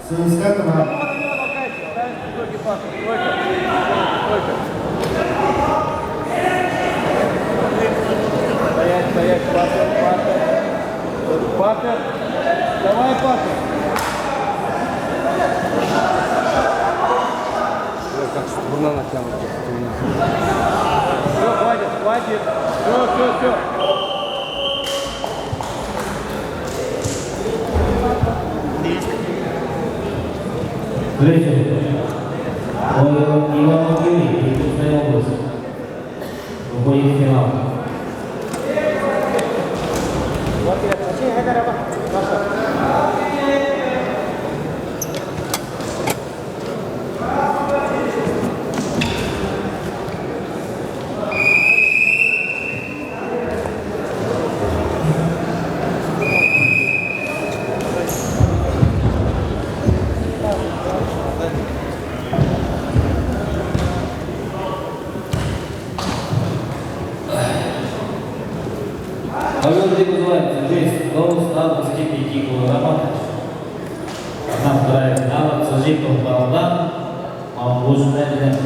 Сумская команда. Стоять, Паттер. Давай, Паттер. Как струна натянута. Все, хватит. Все. Третий. Иванов Юрий, Иркутская область. Выходит в финал. Павел Дегузовец, здесь до 125 килограммов. Одна вторая финала, Сажиков Балдан, Мамбушная Дина.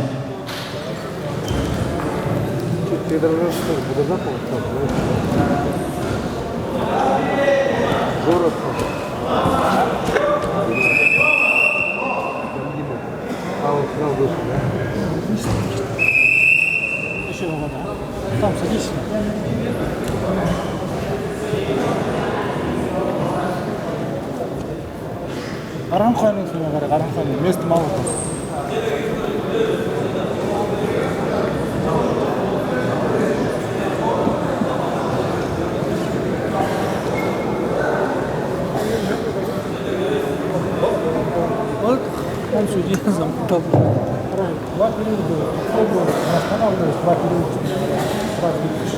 Ты дрожишь, что ли? Буду запал? Город. Вот финал вышел, да? Еще вода. Там садись. Арам қойның сөйме қарай, арам қойның. Месті малы қос. Вот, он судья замкнул. Два периода. Останавливаюсь, два периода. Сразу видишь.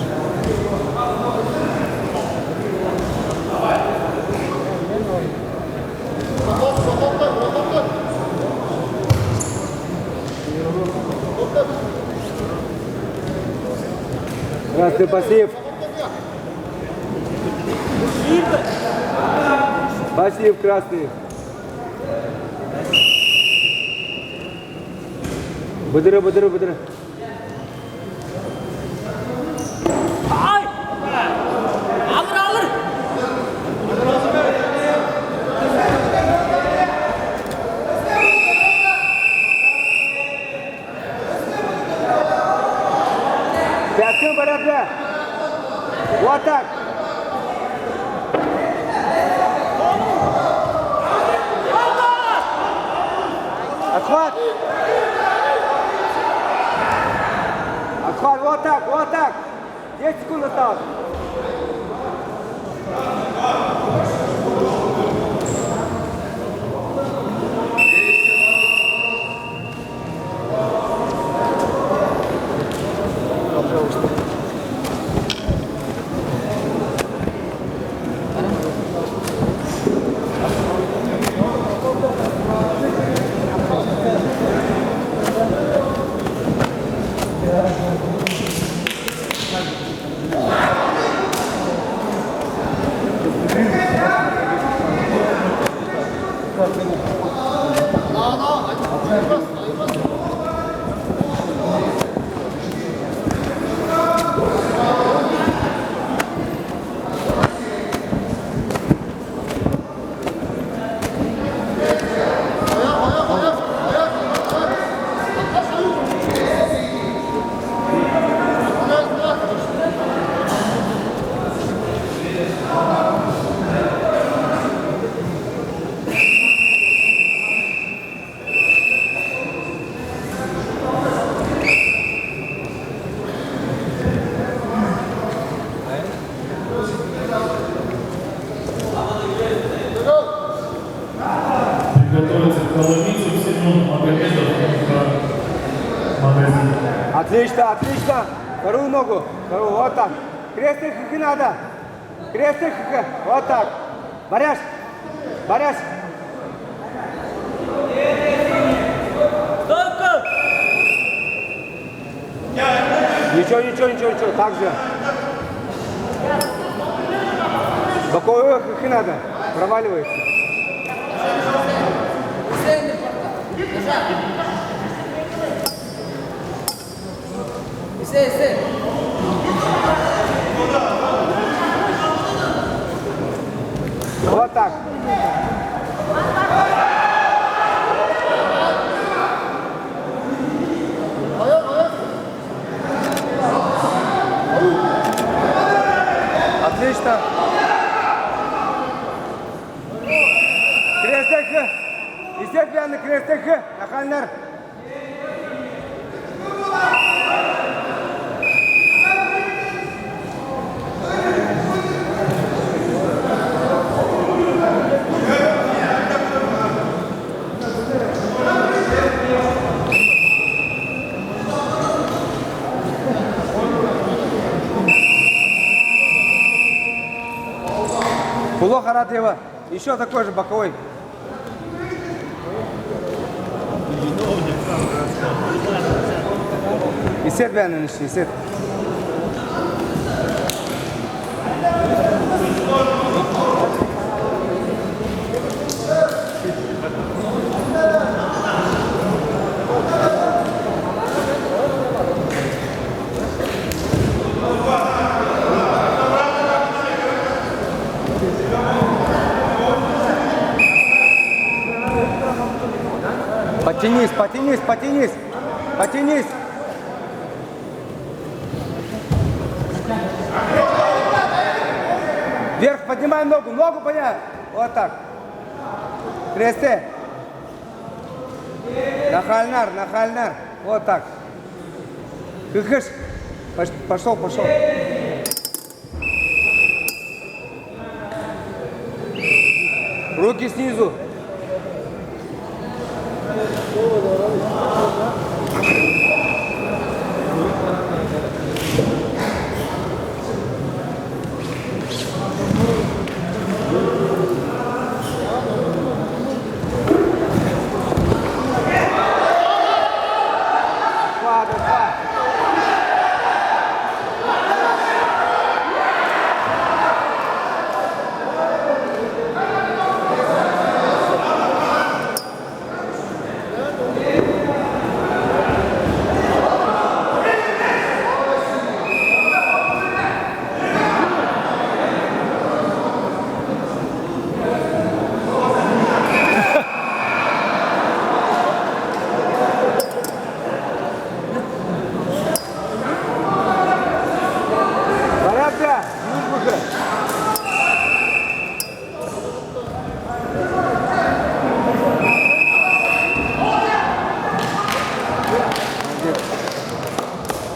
Красный пассив. Пассив красный. Быдыры. Ай! Алыр! Пятым порядка. Вот так. Отхват. Вот так. 10 секунд осталось. Отлично. Вторую ногу. Вот так. Крестный хыхы надо. Вот так. Борясь. Ничего. Так же. Боковые хыхы надо. Проваливается. Ise. Вот так. Отлично. Крестек. Естественно, крестек. Нахальнар. Плохо рад его. Еще такой же боковой. И сет бәрінен іште, сет. Потянись, потянись, потянись, потянись. Вверх поднимай ногу, ногу поднимай. Вот так. Кресте. Нахальнар, нахальнар. Вот так. Кыкыш. Пошел, пошел. Руки снизу.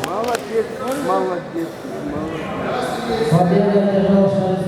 Молодец, молодец, молодец. Победа, пожалуйста.